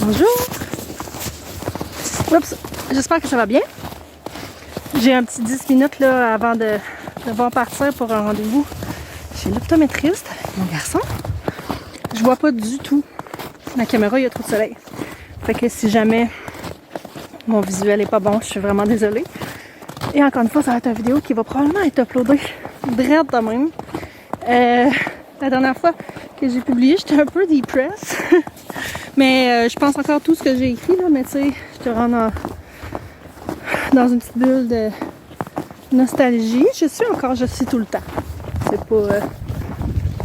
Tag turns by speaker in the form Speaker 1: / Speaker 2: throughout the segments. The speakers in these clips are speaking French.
Speaker 1: Bonjour! Oups! J'espère que ça va bien. J'ai un petit 10 minutes là, avant de devoir partir pour un rendez-vous chez l'optométriste avec mon garçon. Je vois pas du tout. La caméra, il y a trop de soleil. Fait que si jamais mon visuel est pas bon, je suis vraiment désolée. Et encore une fois, ça va être une vidéo qui va probablement être uploadée direct de même. La dernière fois que j'ai publié, j'étais un peu depressed. Mais je pense encore tout ce que j'ai écrit, là, mais tu sais, je te rends dans une petite bulle de nostalgie. Je suis tout le temps. C'est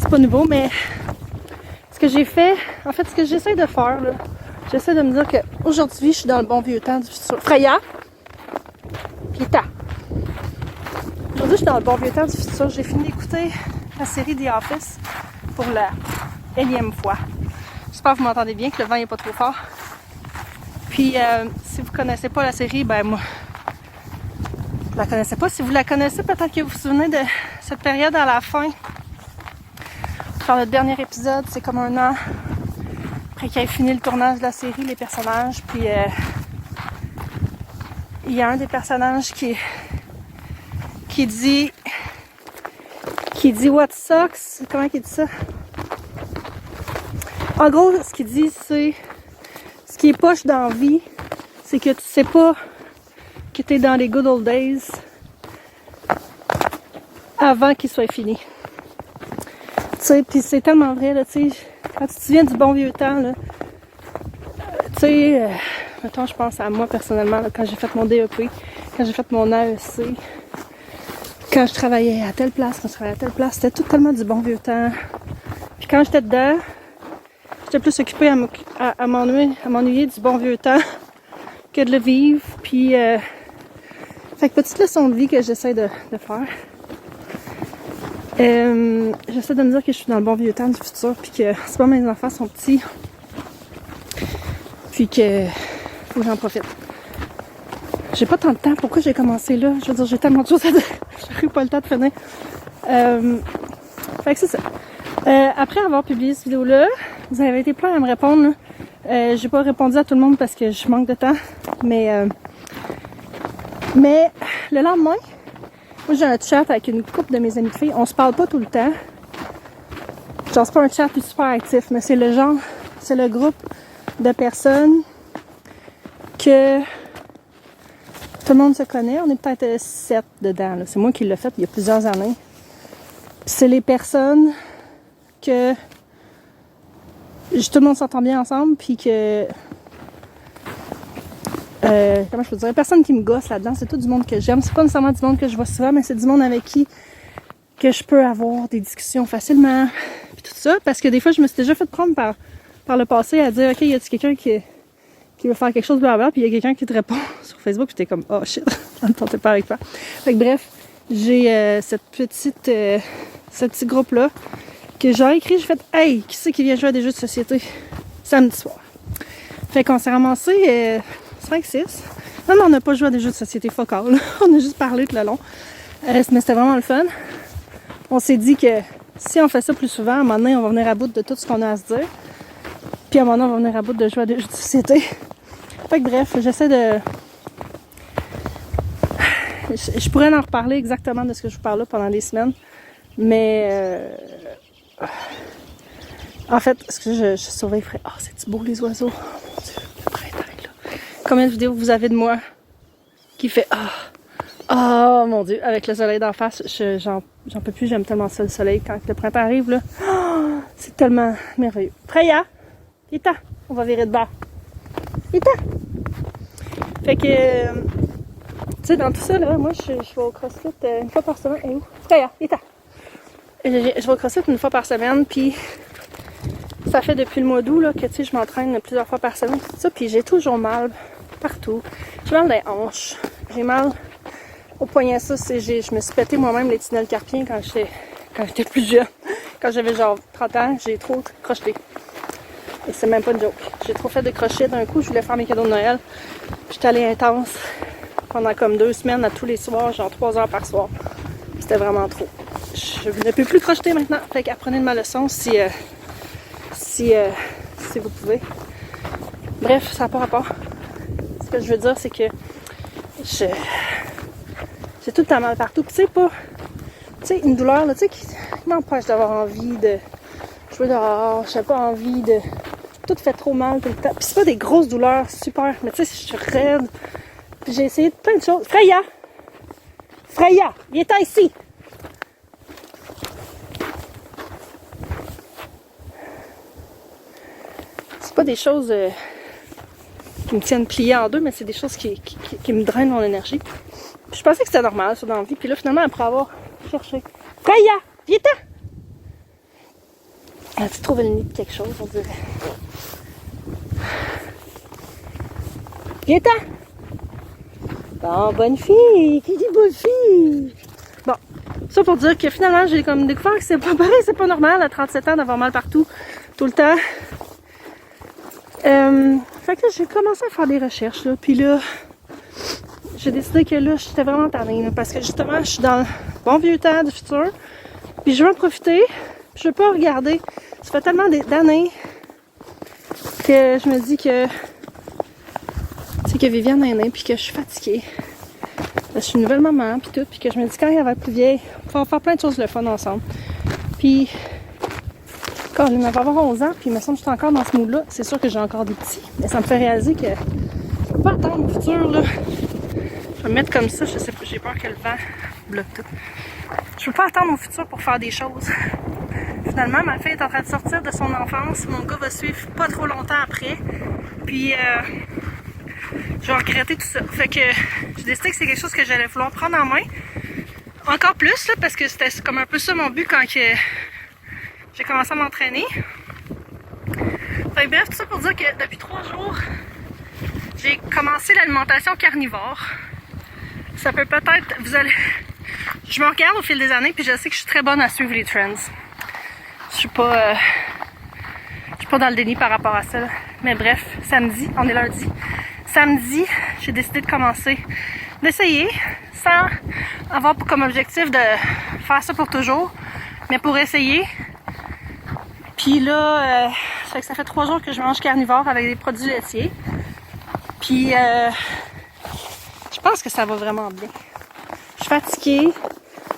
Speaker 1: pas nouveau, mais ce que j'ai fait, en fait, ce que j'essaie de faire, là, j'essaie de me dire qu'aujourd'hui, je suis dans le bon vieux temps du futur. Freya! Pita! Aujourd'hui, je suis dans le bon vieux temps du futur. J'ai fini d'écouter la série The Office pour la énième fois. J'espère que vous m'entendez bien, que le vent n'est pas trop fort. Puis, si vous connaissez pas la série, ben moi, je la connaissais pas. Si vous la connaissez, peut-être que vous vous souvenez de cette période à la fin. Dans le dernier épisode, c'est comme un an après qu'il ait fini le tournage de la série, les personnages. Puis, il y a un des personnages qui dit what sucks. Comment il dit ça? En gros, ce qu'il dit, c'est ce qui est poche dans la vie, c'est que tu sais pas que t'es dans les good old days avant qu'il soit fini. Tu sais, pis c'est tellement vrai, là, tu sais, quand tu te souviens du bon vieux temps, là, tu sais, mettons, je pense à moi personnellement, là, quand j'ai fait mon DEP, quand j'ai fait mon AEC, quand je travaillais à telle place, c'était tout tellement du bon vieux temps. Puis quand j'étais dedans, j'étais plus occupée à m'ennuyer du bon vieux temps que de le vivre. Puis, fait que petite leçon de vie que j'essaie de faire. J'essaie de me dire que je suis dans le bon vieux temps du futur, puis que c'est pas mes enfants sont petits, puis que faut que j'en profite. J'ai pas tant de temps. Pourquoi j'ai commencé là? Je veux dire, j'ai tellement de choses à dire. J'ai pas le temps de finir. Fait que c'est ça. Après avoir publié cette vidéo-là, vous avez été plein à me répondre. J'ai pas répondu à tout le monde parce que je manque de temps. Mais le lendemain, moi j'ai un chat avec une couple de mes amies de filles. On se parle pas tout le temps. Genre c'est pas un chat super actif, mais c'est le groupe de personnes que tout le monde se connaît. On est peut-être 7 dedans, là. C'est moi qui l'ai fait il y a plusieurs années. C'est les personnes que tout le monde s'entend bien ensemble, puis que comment je peux dire, personne qui me gosse là-dedans, c'est tout du monde que j'aime. C'est pas nécessairement du monde que je vois souvent, mais c'est du monde avec qui que je peux avoir des discussions facilement, puis tout ça, parce que des fois je me suis déjà fait prendre par le passé à dire ok, y a-t-il quelqu'un qui veut faire quelque chose blablabla, puis il y a quelqu'un qui te répond sur Facebook, puis t'es comme oh shit, ça me tentait pas avec toi. Fait que bref, j'ai ce petit groupe là que j'ai écrit, j'ai fait hey, qui c'est qui vient jouer à des jeux de société samedi soir. Fait qu'on s'est ramassé 5-6. Non, on n'a pas joué à des jeux de société fuck all. On a juste parlé tout le long. Mais c'était vraiment le fun. On s'est dit que si on fait ça plus souvent, à un moment donné, on va venir à bout de tout ce qu'on a à se dire. Puis à un moment donné, on va venir à bout de jouer à des jeux de société. Fait que bref, j'essaie de... Je pourrais en reparler exactement de ce que je vous parle là pendant des semaines. Mais... En fait, ce que je surveille, oh, c'est-tu beau les oiseaux? Oh mon Dieu, le printemps est là. Combien de vidéos vous avez de moi qui fait oh mon Dieu, avec le soleil d'en face, j'en peux plus, j'aime tellement ça le soleil. Quand le printemps arrive, là, oh, c'est tellement merveilleux. Freya, Ita, on va virer de bord. Ita! Fait que, tu sais, dans tout ça, là, moi, je vais au CrossFit une fois par semaine. Et où? Freya, Ita! Je vais au CrossFit une fois par semaine, puis ça fait depuis le mois d'août là, que tu sais, je m'entraîne plusieurs fois par semaine, tout ça, puis j'ai toujours mal partout. J'ai mal dans les hanches, j'ai mal au poignet, ça, je me suis pété moi-même les tunnels carpiens quand j'étais plus jeune. Quand j'avais genre 30 ans, j'ai trop crocheté. Et c'est même pas une joke. J'ai trop fait de crochets d'un coup, je voulais faire mes cadeaux de Noël. J'étais allée intense pendant comme 2 semaines à tous les soirs, genre 3 heures par soir. C'était vraiment trop. Je ne peux plus crocheter maintenant. Fait qu'apprenez de ma leçon si vous pouvez. Bref, ça n'a pas rapport. Ce que je veux dire, c'est que j'ai tout le temps mal partout. Puis tu sais, pas... Tu sais, une douleur, là, tu sais, qui m'empêche d'avoir envie de jouer dehors. J'ai pas envie de... Tout fait trop mal tout le temps. Puis c'est pas des grosses douleurs, super. Mais tu sais, je suis raide. Puis j'ai essayé plein de choses. Freya! Freya! Viens ici! C'est pas des choses qui me tiennent pliée en deux, mais c'est des choses qui me drainent mon énergie. Puis je pensais que c'était normal, ça, dans la vie. Puis là, finalement, après avoir cherché... Freya! Viens-t'en! As-tu trouvé le nid de quelque chose, on dirait? Viens-t'en! Bon, bonne fille! Qui dit bonne fille? Bon, ça pour dire que finalement, j'ai comme découvert que c'est pas pareil, c'est pas normal à 37 ans d'avoir mal partout, tout le temps. Fait que j'ai commencé à faire des recherches, là, puis là, j'ai décidé que là, j'étais vraiment tannée, là, parce que justement, je suis dans le bon vieux temps du futur, puis je veux en profiter, puis je veux pas regarder. Ça fait tellement d'années que je me dis que, tu sais, que Viviane est née, puis que je suis fatiguée. Je suis une nouvelle maman, puis tout, puis que je me dis quand elle va être plus vieille, on va faire plein de choses le fun ensemble. Puis, quand elle va avoir 11 ans, puis il me semble que je suis encore dans ce mood-là, c'est sûr que j'ai encore des petits, mais ça me fait réaliser que je peux pas attendre le futur, là. Je vais me mettre comme ça, je sais pas, j'ai peur que le vent bloque tout. Je peux pas attendre au futur pour faire des choses. Finalement, ma fille est en train de sortir de son enfance, mon gars va suivre pas trop longtemps après, puis je vais regretter tout ça. Fait que j'ai décidé que c'est quelque chose que j'allais vouloir prendre en main. Encore plus, là, parce que c'était comme un peu ça mon but quand que j'ai commencé à m'entraîner. Fait que bref, tout ça pour dire que depuis 3 jours, j'ai commencé l'alimentation carnivore. Ça peut peut-être, je me regarde au fil des années, puis je sais que je suis très bonne à suivre les trends. Je suis pas dans le déni par rapport à ça. Mais bref, samedi, on est lundi. Samedi, j'ai décidé de commencer, d'essayer, sans avoir comme objectif de faire ça pour toujours, mais pour essayer. Puis là, ça fait 3 jours que je mange carnivore avec des produits laitiers. Puis, je pense que ça va vraiment bien. Je suis fatiguée.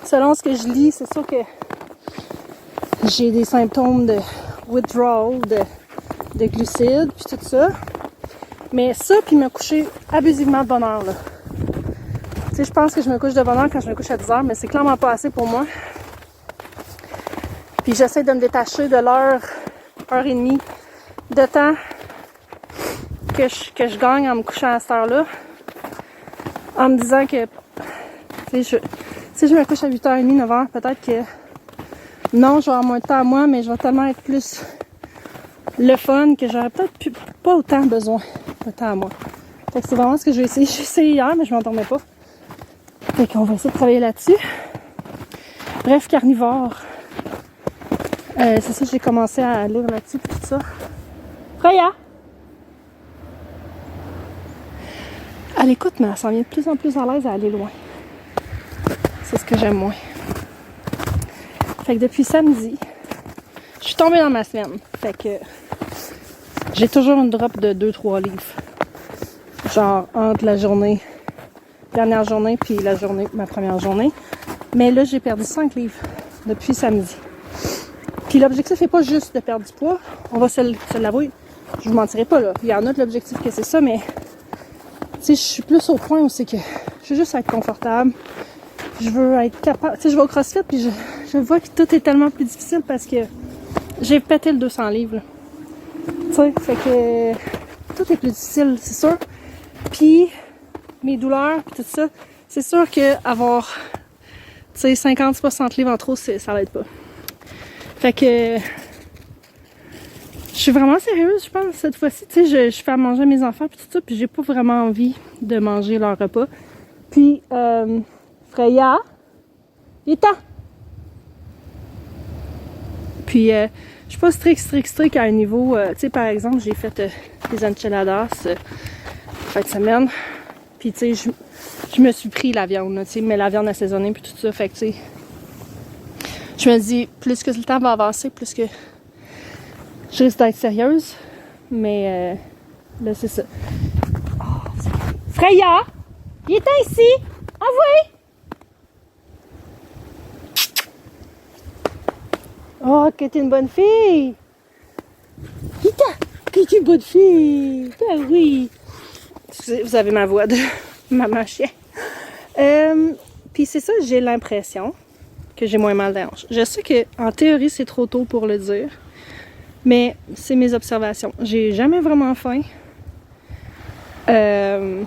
Speaker 1: Selon ce que je lis, c'est sûr que j'ai des symptômes de withdrawal, de glucides, puis tout ça. Mais ça, puis me coucher abusivement de bonne heure, là. Tu sais, je pense que je me couche de bonne heure quand je me couche à 10 heures, mais c'est clairement pas assez pour moi. Puis j'essaie de me détacher de l'heure et demie de temps que je gagne en me couchant à cette heure-là. En me disant que, tu sais, si je me couche à 8h30, 9h, peut-être que non, je vais avoir moins de temps à moi, mais je vais tellement être plus le fun que j'aurais peut-être pas autant besoin de temps à moi. Fait que c'est vraiment ce que j'ai essayé. J'ai essayé hier, mais je m'endormais pas. Fait qu'on va essayer de travailler là-dessus. Bref, carnivore. C'est ça, j'ai commencé à lire là-dessus et tout ça. Freya! Elle écoute, mais elle s'en vient de plus en plus à l'aise à aller loin. C'est ce que j'aime moins. Fait que depuis samedi, je suis tombée dans ma semaine. Fait que j'ai toujours une drop de 2-3 livres. Genre entre la dernière journée, puis ma première journée. Mais là, j'ai perdu 5 livres depuis samedi. Puis l'objectif n'est pas juste de perdre du poids. On va se l'avouer. Je vous mentirai pas, là. Il y en a de l'objectif que c'est ça, mais tu sais, je suis plus au point où c'est que je veux juste être confortable. Je veux être capable. Tu sais, je vais au CrossFit, puis je vois que tout est tellement plus difficile parce que j'ai pété le 200 livres. Tu sais, fait que tout est plus difficile, c'est sûr. Puis mes douleurs, puis tout ça, c'est sûr que avoir, tu sais, 50-60 livres en trop, ça l'aide pas. Fait que je suis vraiment sérieuse, je pense, cette fois-ci. Tu sais, je fais à manger à mes enfants, puis tout ça, puis j'ai pas vraiment envie de manger leur repas. Puis, Freya, viens-t'en! Puis, je suis pas strict à un niveau... tu sais, par exemple, j'ai fait des enchiladas fin de semaine. Puis, tu sais, je me suis pris la viande, tu sais, mais la viande assaisonnée, puis tout ça. Fait que, tu sais, je me dis, plus que le temps va avancer, plus que je risque d'être sérieuse. Mais Là, c'est ça. Oh, Freya! Il est ici! Envoyez! Oh, que t'es une bonne fille! Vita! Que t'es une bonne fille! Ah oui! Excusez, vous avez ma voix de maman chien. Puis c'est ça, j'ai l'impression que j'ai moins mal des hanches. Je sais que en théorie, c'est trop tôt pour le dire. Mais c'est mes observations. J'ai jamais vraiment faim. Fait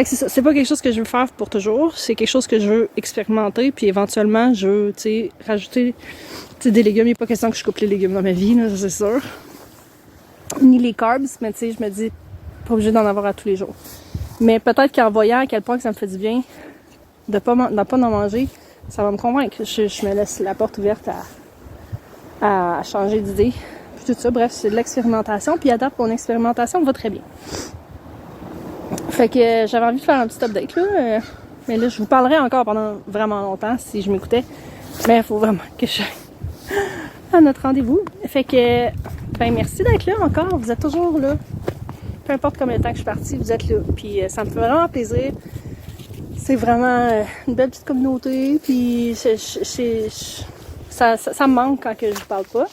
Speaker 1: que c'est ça. C'est pas quelque chose que je veux faire pour toujours. C'est quelque chose que je veux expérimenter. Puis éventuellement, je veux, tu sais, rajouter des légumes. Il n'est pas question que je coupe les légumes dans ma vie, là, ça c'est sûr. Ni les carbs, mais tu sais, je me dis, pas obligé d'en avoir à tous les jours. Mais peut-être qu'en voyant à quel point que ça me fait du bien de pas en manger, ça va me convaincre. Je me laisse la porte ouverte à changer d'idée. Puis tout ça, bref, c'est de l'expérimentation. Puis à date, mon expérimentation va très bien. Fait que j'avais envie de faire un petit update là. Mais là, je vous parlerai encore pendant vraiment longtemps si je m'écoutais. Mais il faut vraiment que je à notre rendez-vous. Fait que, ben merci d'être là encore. Vous êtes toujours là. Peu importe combien de temps que je suis partie, vous êtes là. Puis ça me fait vraiment plaisir. C'est vraiment une belle petite communauté. Puis ça me manque quand que je parle pas.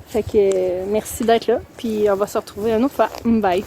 Speaker 1: Fait que merci d'être là. Puis on va se retrouver une autre fois. Bye!